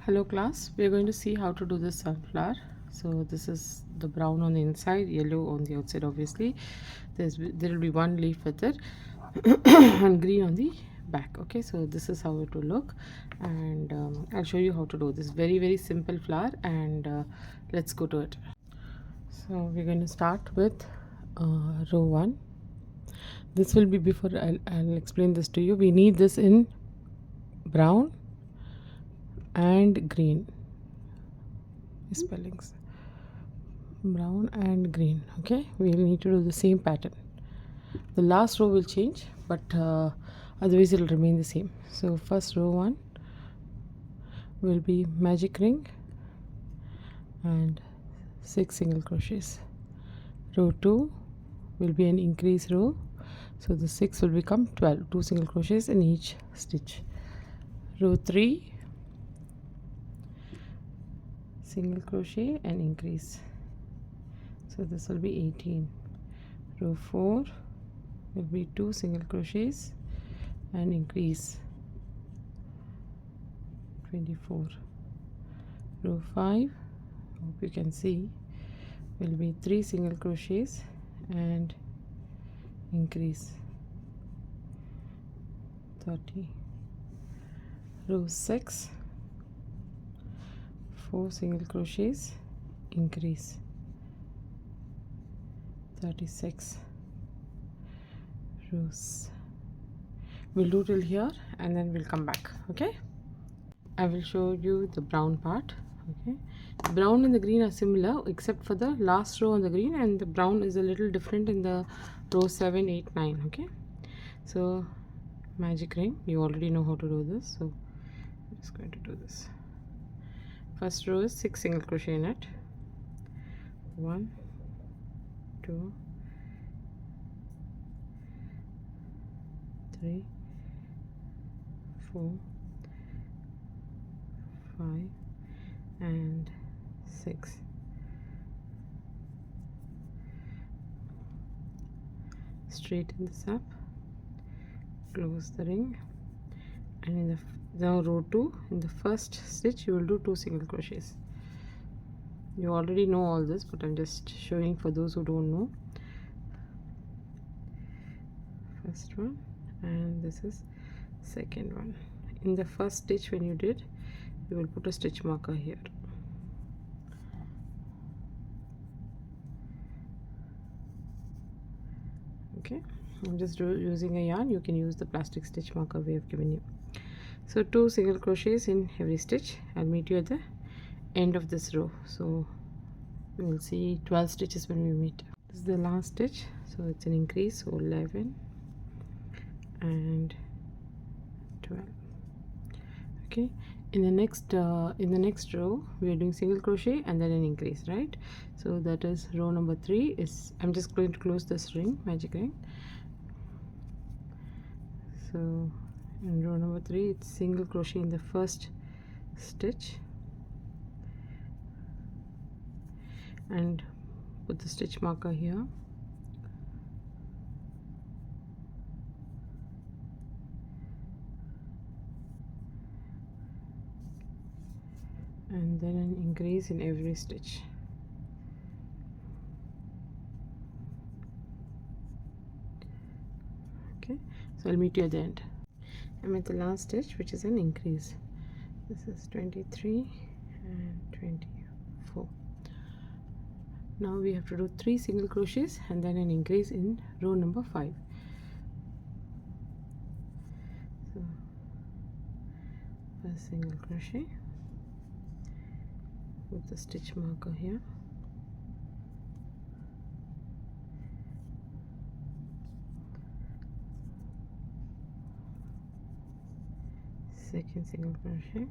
Hello class, we are going to see how to do this sunflower. So this is the brown on the inside, yellow on the outside. Obviously there will be one leaf with it and green on the back. Okay, so this is how it will look, and I'll show you how to do this. Very simple flower, and let's go to it. So we're going to start with row 1. This will be before I'll explain this to you. We need this in brown and green spellings, brown and green. Okay, we need to do the same pattern. The last row will change, but otherwise it will remain the same. So first row 1 will be magic ring and 6 single crochets. Row 2 will be an increase row, so the 6 will become 12, 2 single crochets in each stitch. Row 3, single crochet and increase, so this will be 18. Row 4 will be 2 single crochets and increase, 24. Row 5, hope you can see, will be 3 single crochets and increase, 30. Row 6, 4 single crochets, increase, 36. Rows we'll do till here and then we'll come back. Okay, I will show you the brown part. Okay, the brown and the green are similar except for the last row on the green, and the brown is a little different in the row 7, 8, 9. Okay, so magic ring, you already know how to do this, so I'm just going to do this. First row is 6 single crochet in it. 1, 2, 3, 4, 5 and 6. Straighten this up, close the ring, and in the now row 2, in the first stitch you will do 2 single crochets. You already know all this, but I'm just showing for those who don't know. First one, and this is second one. In the first stitch when you did, you will put a stitch marker here. Okay, I'm just using a yarn. You can use the plastic stitch marker we have given you. So 2 single crochets in every stitch. I'll meet you at the end of this row, so we will see 12 stitches when we meet. This is the last stitch, so it's an increase, so 11 and 12. Okay, in the next row we are doing single crochet and then an increase, right? So that is row number 3. Is I'm just going to close this ring, magic ring. So in row number 3, it's single crochet in the first stitch and put the stitch marker here. And then an increase in every stitch. Okay, so I'll meet you at the end. I'm at the last stitch, which is an increase. This is 23 and 24. Now we have to do 3 single crochets and then an increase in row number 5. So first single crochet, with the stitch marker here, second single crochet,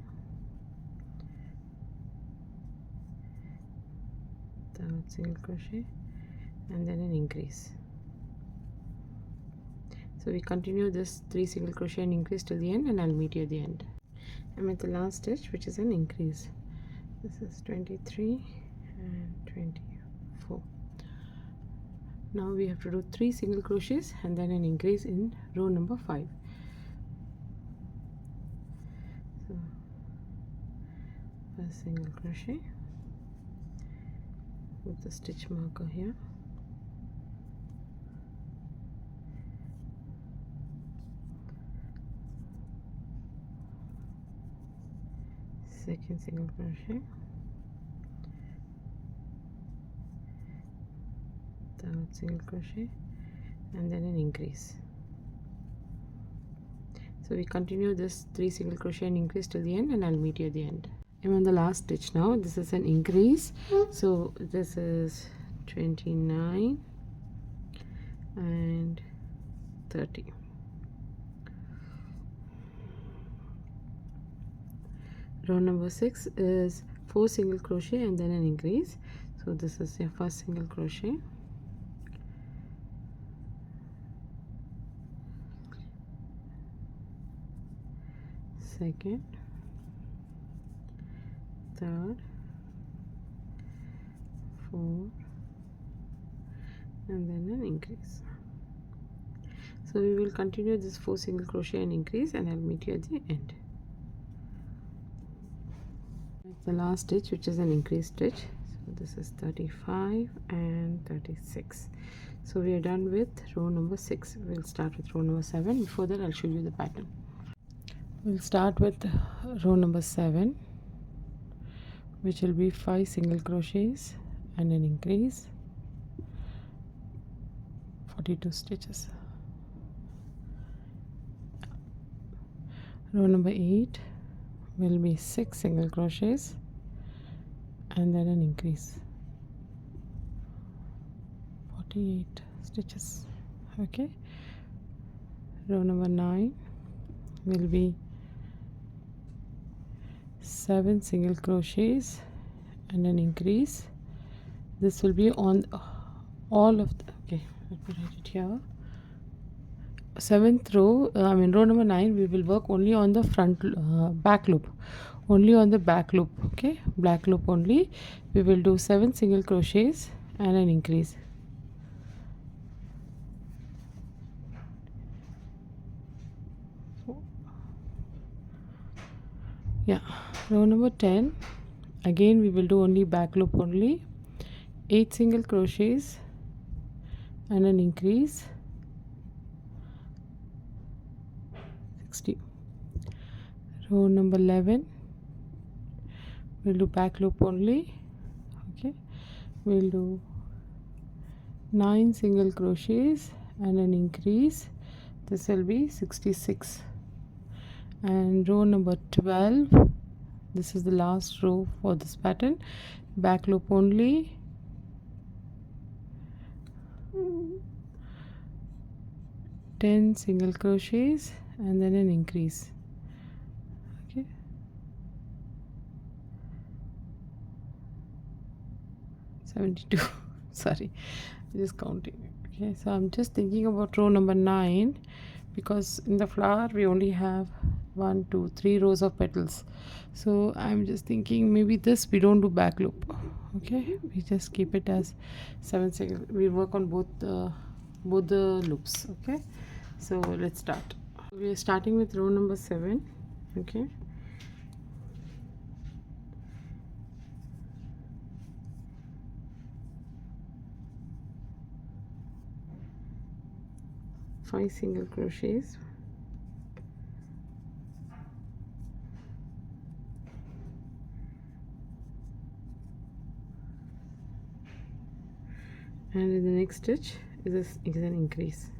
third single crochet, and then an increase. So we continue this 3 single crochet and increase till the end, and I'll meet you at the end. I'm at the last stitch, which is an increase. This is 23 and 24. Now we have to do 3 single crochets and then an increase in row number 5. So first single crochet with the stitch marker here, second single crochet, third single crochet, and then an increase. So we continue this 3 single crochet and increase till the end, and I'll meet you at the end. I'm on the last stitch now. This is an increase, so this is 29 and 30. Row number 6 is 4 single crochet and then an increase. So this is your first single crochet, second, third, fourth, and then an increase. So we will continue this 4 single crochet and increase, and I'll meet you at the end. The last stitch, which is an increase stitch, so this is 35 and 36. So we are done with row number 6. We'll start with row number 7. Before that, I'll show you the pattern. We'll start with row number 7, which will be 5 single crochets and an increase, 42 stitches. Row number 8 will be 6 single crochets and then an increase, 48 stitches. Okay. Row number 9 will be 7 single crochets and an increase. This will be on all of the, okay, let me write it here. 7th row, row number 9, we will work only on the front back loop, only on the back loop. Okay, back loop only. We will do 7 single crochets and an increase. Yeah, row number 10, again we will do only back loop only, 8 single crochets and an increase, 60. Row number 11, we'll do back loop only. Okay, we'll do 9 single crochets and an increase. This will be 66. And row number 12, this is the last row for this pattern, back loop only, 10 single crochets and then an increase. Okay, $72. Sorry, just counting. Okay, so I'm just thinking about row number 9, because in the flower we only have 1 2 3 rows of petals. So I'm just thinking maybe this we don't do back loop. Okay, we just keep it as 7 single. We work on both the loops. Okay, so let's start. We are starting with row number 7. Okay, five single crochets, and in the next stitch is an increase.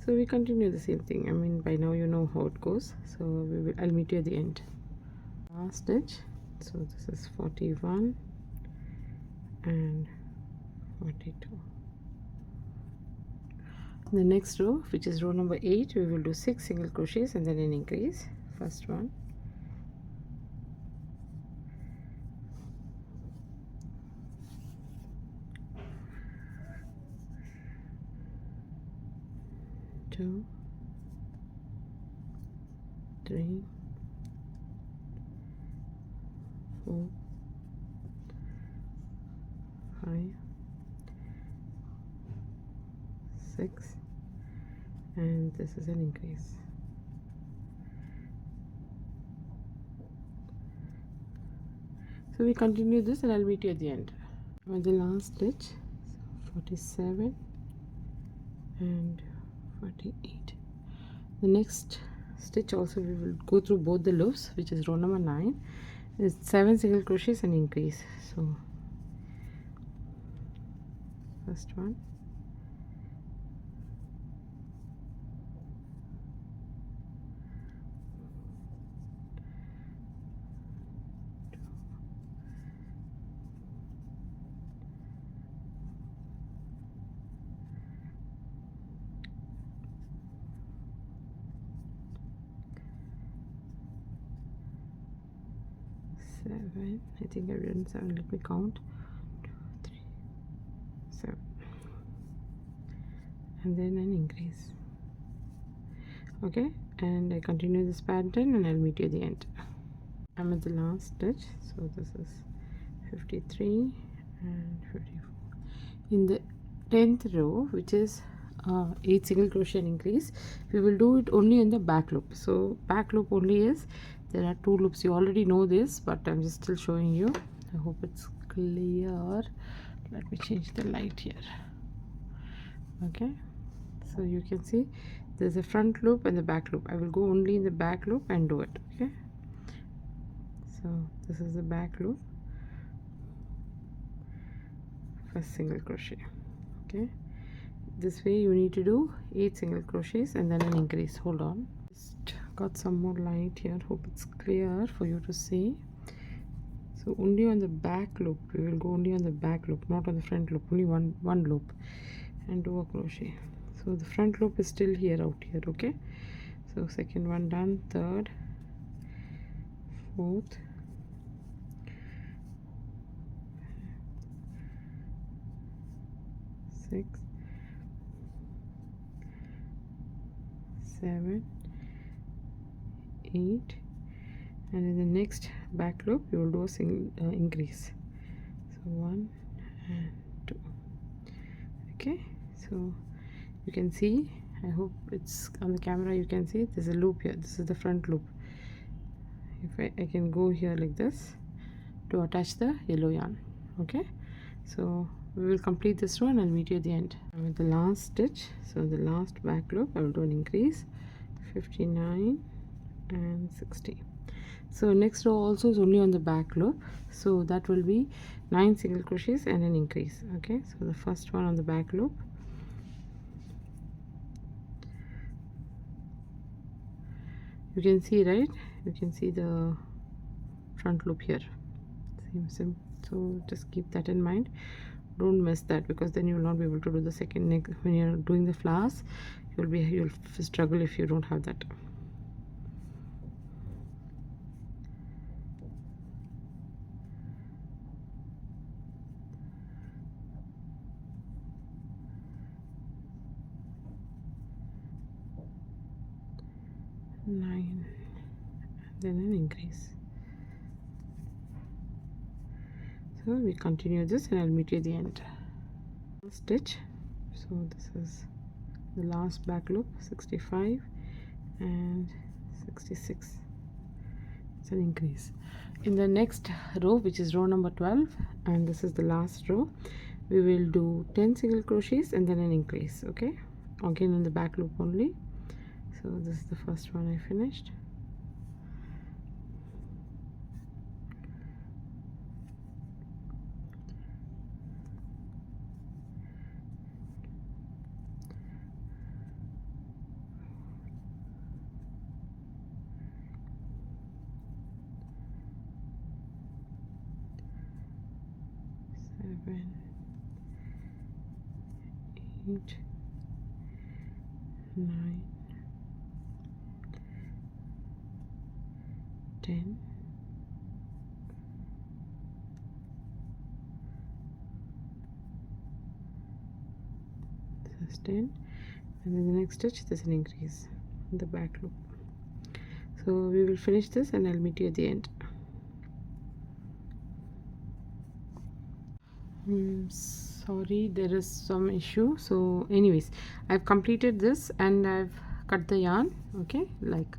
So we continue the same thing. By now you know how it goes. So I'll meet you at the end. Last stitch. So this is 41 and 42. In the next row, which is row number 8, we will do 6 single crochets and then an increase. First one, two, 3, 4, 5, 6, and this is an increase. So we continue this and I'll meet you at the end. With the last stitch, so 47 and 48. The next stitch also we will go through both the loops, which is row number 9. Is 7 single crochets and increase. So first one, seven. I think I've written 7. Let me count. 2, 3, 7, and then an increase. Okay, and I continue this pattern and I'll meet you at the end. I'm at the last stitch, so this is 53 and 54. In the 10th row, which is 8 single crochet and increase, we will do it only in the back loop. So back loop only is, there are 2 loops. You already know this, but I'm just still showing you. I hope it's clear. Let me change the light here. Okay, so you can see there's a front loop and the back loop. I will go only in the back loop and do it. Okay, so this is the back loop, first single crochet. Okay, this way you need to do 8 single crochets and then an increase. Hold on, just got some more light here. Hope it's clear for you to see. So only on the back loop we will go, only on the back loop, not on the front loop. Only one loop and do a crochet. So the front loop is still here, out here. Okay, so second one done, third, fourth, sixth, 7, 8, and in the next back loop you will do a single increase. So 1 and 2. Okay, so you can see, I hope it's on the camera, you can see there's a loop here. This is the front loop. If I can go here like this to attach the yellow yarn. Okay, so we will complete this row and I'll meet you at the end. I'm at the last stitch, so the last back loop I will do an increase, 59 and 60. So next row also is only on the back loop, so that will be 9 single crochets and an increase. Okay, so the first one on the back loop, you can see, right, you can see the front loop here, same. So just keep that in mind, don't miss that, because then you will not be able to do the second neck when you're doing the flowers. You'll struggle if you don't have that. Nine, then an increase. So we continue this and I'll meet you at the end. Stitch, so this is the last back loop, 65 and 66. It's an increase. In the next row, which is row number 12, and this is the last row, we will do 10 single crochets and then an increase. Okay, again in the back loop only. So this is the first one I finished. Seven, 8, 9, 10, 10, and then the next stitch there's an increase in the back loop. So we will finish this and I'll meet you at the end. Sorry, there is some issue. So anyways, I've completed this and I've cut the yarn. Okay, like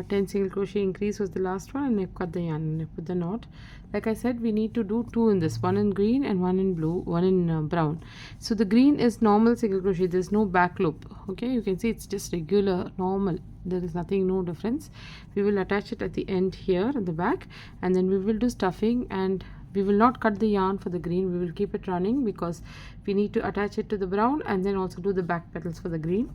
10 single crochet increase was the last one, and I cut the yarn and I put the knot. Like I said, we need to do two in this, one in green and one in blue, one in brown. So the green is normal single crochet, there's no back loop. Okay, you can see it's just regular normal, there is nothing, no difference. We will attach it at the end here at the back, and then we will do stuffing, and we will not cut the yarn for the green, we will keep it running because we need to attach it to the brown and then also do the back petals for the green.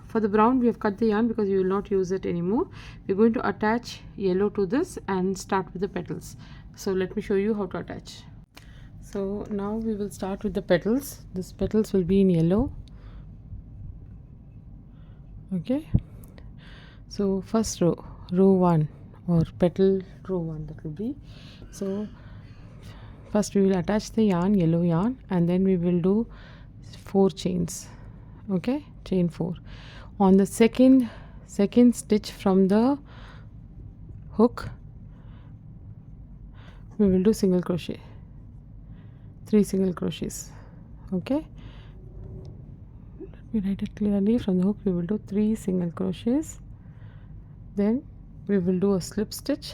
For the brown we have cut the yarn because we will not use it anymore. We're going to attach yellow to this and start with the petals. So let me show you how to attach. So now we will start with the petals. These petals will be in yellow. Okay, so first row 1 or petal row 1, that will be. So first we will attach the yarn, yellow yarn, and then we will do 4 chains. Okay, chain 4 on the second stitch from the hook. We will do single crochet, 3 single crochets. Okay, let me write it clearly. From the hook we will do 3 single crochets, then we will do a slip stitch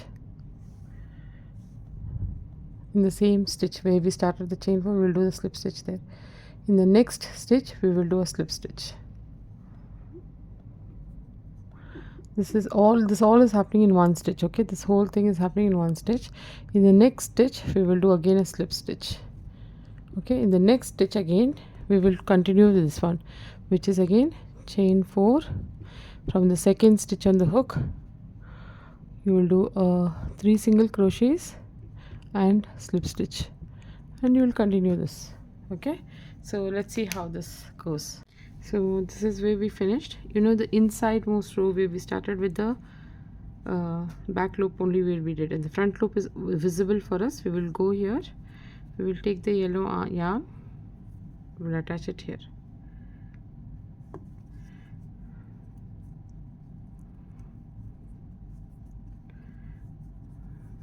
in the same stitch where we started the chain 4. We will do the slip stitch there. In the next stitch we will do a slip stitch. This all is happening in one stitch. Okay, this whole thing is happening in one stitch. In the next stitch we will do again a slip stitch. Okay, in the next stitch again we will continue with this one, which is again chain 4. From the second stitch on the hook you will do 3 single crochets and slip stitch, and you will continue this. Okay, so let's see how this goes. So this is where we finished. You know, the inside most row where we started with the back loop only where we did, and the front loop is visible for us. We will go here, we will take the yellow yarn, we will attach it here.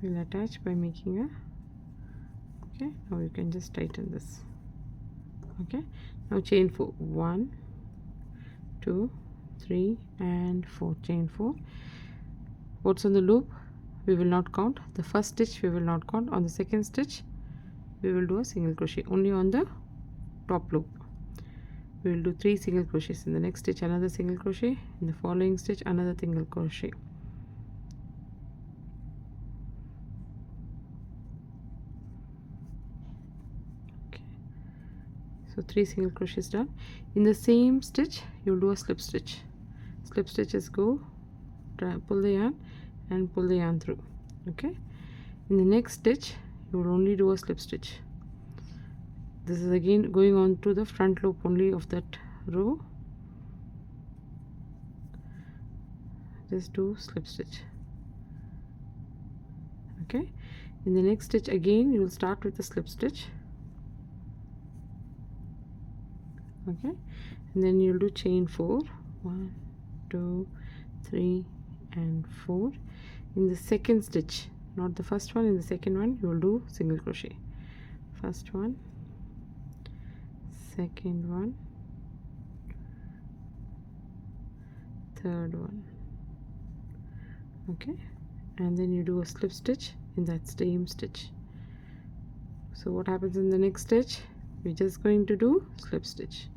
We'll attach by making a, okay, now you can just tighten this. Okay, now chain 4, 1 2 3 and 4, chain 4. What's on the loop we will not count. The first stitch we will not count. On the second stitch we will do a single crochet only on the top loop. We will do 3 single crochets. In the next stitch another single crochet, in the following stitch another single crochet. Okay, so 3 single crochets done. In the same stitch you will do a slip stitch. Slip stitches go, pull the yarn and pull the yarn through. Okay, in the next stitch you will only do a slip stitch. This is again going on to the front loop only of that row. Just do slip stitch. Okay, in the next stitch again you will start with the slip stitch. Okay, and then you'll do chain 4, 1 2 3 and 4. In the second stitch, not the first one, in the second one you will do single crochet. First one, second one, third one. Okay, and then you do a slip stitch in that same stitch. So what happens in the next stitch? We're just going to do slip stitch,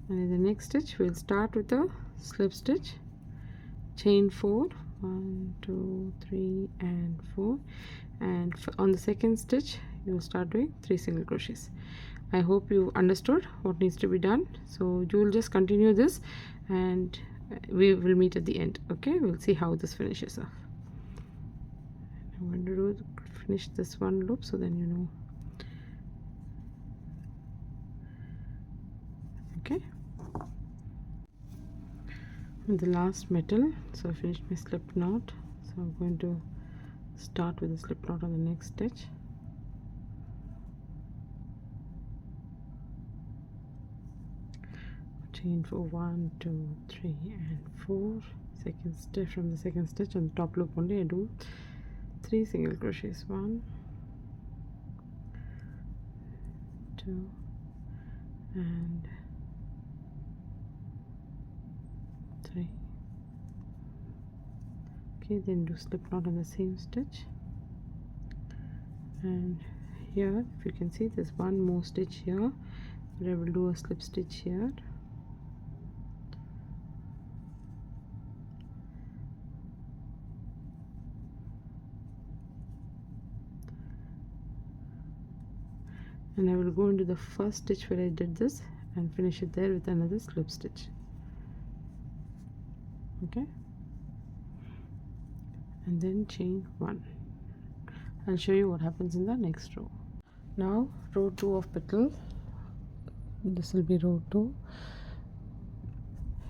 and in the next stitch we'll start with a slip stitch, chain 4, 1 2 3 and 4, and on the second stitch you will start doing 3 single crochets. I hope you understood what needs to be done. So you will just continue this and we will meet at the end. Okay, we'll see how this finishes off. I'm going to finish this one loop so then you know. Okay, and the last metal, so I finished my slip knot, so I'm going to start with a slip knot on the next stitch. Chain for 1 2 3 and 4. Second stitch, from the second stitch on the top loop only I do 3 single crochets, 1 2 and 3. Okay, then do slip knot on the same stitch, and here if you can see there's one more stitch here, but I will do a slip stitch here. And I will go into the first stitch where I did this and finish it there with another slip stitch. Okay, and then chain 1. I'll show you what happens in the next row. Now row 2 of petal, this will be row 2.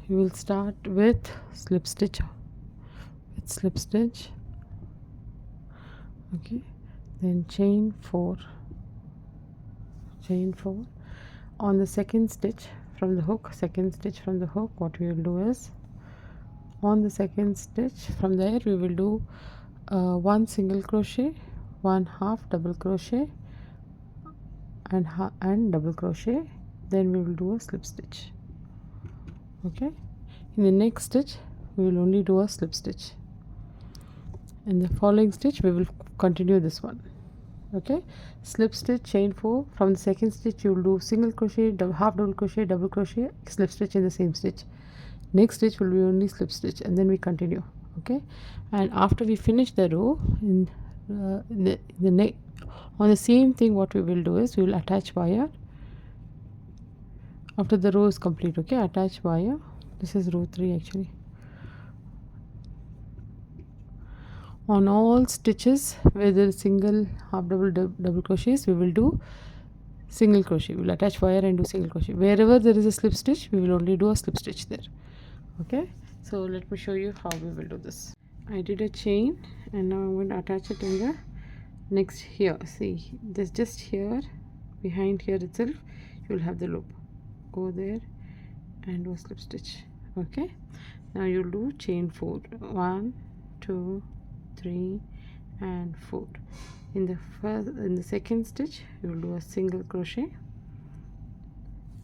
You will start with slip stitch, okay, then chain 4 on the second stitch from the hook. What we will do is, on the second stitch from there we will do 1 single crochet, 1 half double crochet, and double crochet, then we will do a slip stitch. Okay, in the next stitch we will only do a slip stitch. In the following stitch we will continue this one. Okay, slip stitch, chain 4. From the second stitch you will do single crochet, half double crochet, double crochet, slip stitch in the same stitch. Next stitch will be only slip stitch, and then we continue. Okay, and after we finish the row, on the same thing, what we will do is we will attach wire after the row is complete. Okay, attach wire. This is row 3 actually. On all stitches where there is single, half double, double crochets, we will do single crochet. We will attach wire and do single crochet. Wherever there is a slip stitch, we will only do a slip stitch there. Okay, so let me show you how we will do this. I did a chain, and now I'm going to attach it in the next here. See, this just here, behind here itself, you will have the loop. Go there and do a slip stitch. Okay, now you'll do chain 4, 1, 2, 3 and 4. In the second stitch you will do a single crochet.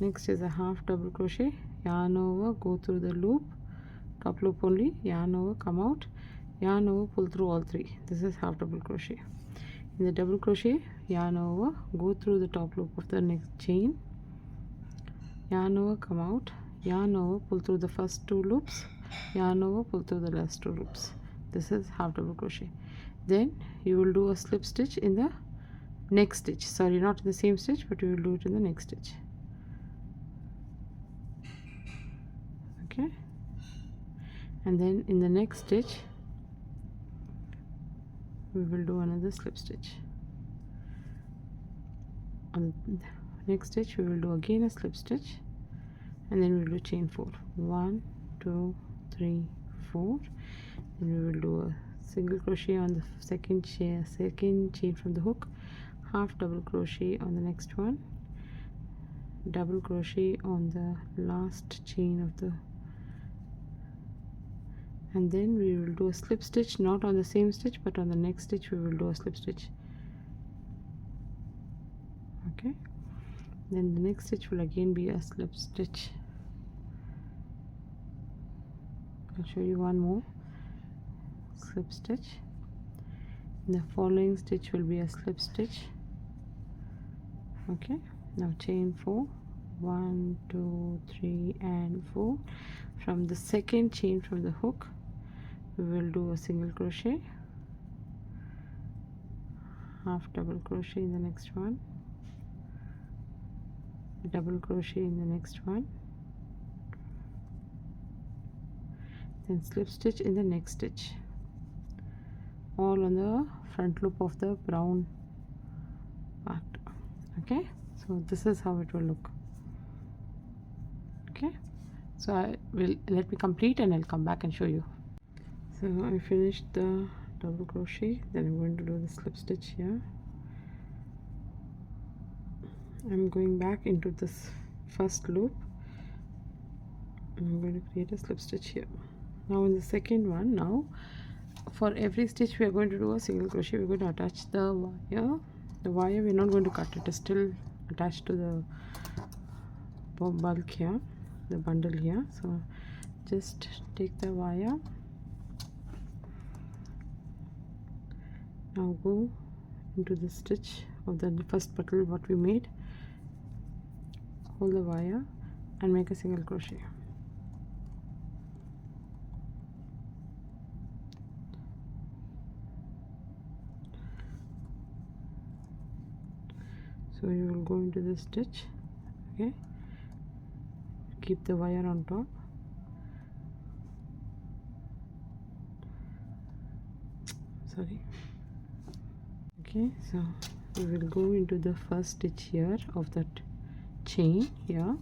Next is a half double crochet, yarn over, go through the loop, top loop only, yarn over, come out, yarn over, pull through all 3. This is half double crochet. In the double crochet, yarn over, go through the top loop of the next chain, yarn over, come out, yarn over, pull through the first 2 loops, yarn over, pull through the last 2 loops. This is half double crochet. Then you will do a slip stitch in the next stitch. Sorry, not in the same stitch, but you will do it in the next stitch. Okay, and then in the next stitch we will do another slip stitch. On the next stitch we will do again a slip stitch, and then we will do chain 4, 1, 2, 3, 4. Then we will do a single crochet on the second chain from the hook, half double crochet on the next one, double crochet on the last chain of the, and then we will do a slip stitch, not on the same stitch but on the next stitch we will do a slip stitch. Okay, then the next stitch will again be a slip stitch. I'll show you one more slip stitch. The following stitch will be a slip stitch. Okay, now chain 4, 1, 2, 3 and 4. From the second chain from the hook we will do a single crochet, half double crochet in the next one, double crochet in the next one, then slip stitch in the next stitch, all on the front loop of the brown part. Okay, so this is how it will look. Okay, so let me complete and I'll come back and show you. So I finished the double crochet, then I'm going to do the slip stitch here. I'm going back into this first loop. I'm going to create a slip stitch here. Now in the second one, now for every stitch we are going to do a single crochet. We're going to attach the wire. The wire we're not going to cut, it is still attached to the bulk here, the bundle here. So just take the wire. Now go into the stitch of the first petal what we made, hold the wire and make a single crochet. So you will go into the stitch, okay, keep the wire on top, sorry, okay. So we will go into the first stitch here of that chain here.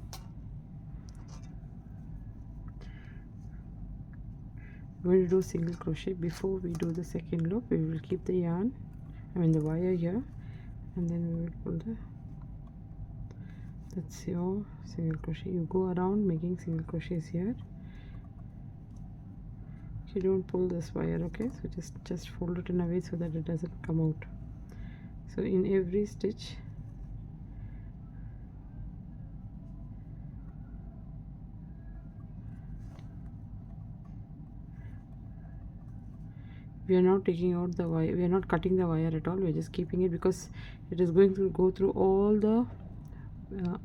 We're going to do single crochet. Before we do the second loop, we will keep the yarn, the wire here, and then we will pull the, that's your single crochet. You go around making single crochets here. You don't pull this wire, okay, so just fold it in a way so that it doesn't come out. So in every stitch we are not taking out the wire, we are not cutting the wire at all, we are just keeping it because it is going to go through all the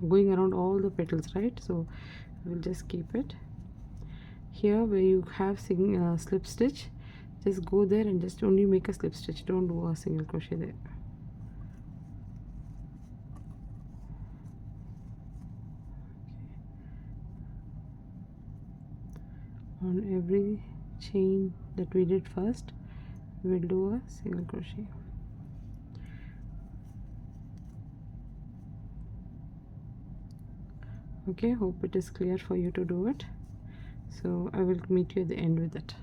going around all the petals, right? So we will just keep it here. Where you have slip stitch, just go there and just only make a slip stitch, don't do a single crochet there. On every chain that we did first, we will do a single crochet. Okay, hope it is clear for you to do it. So I will meet you at the end with it.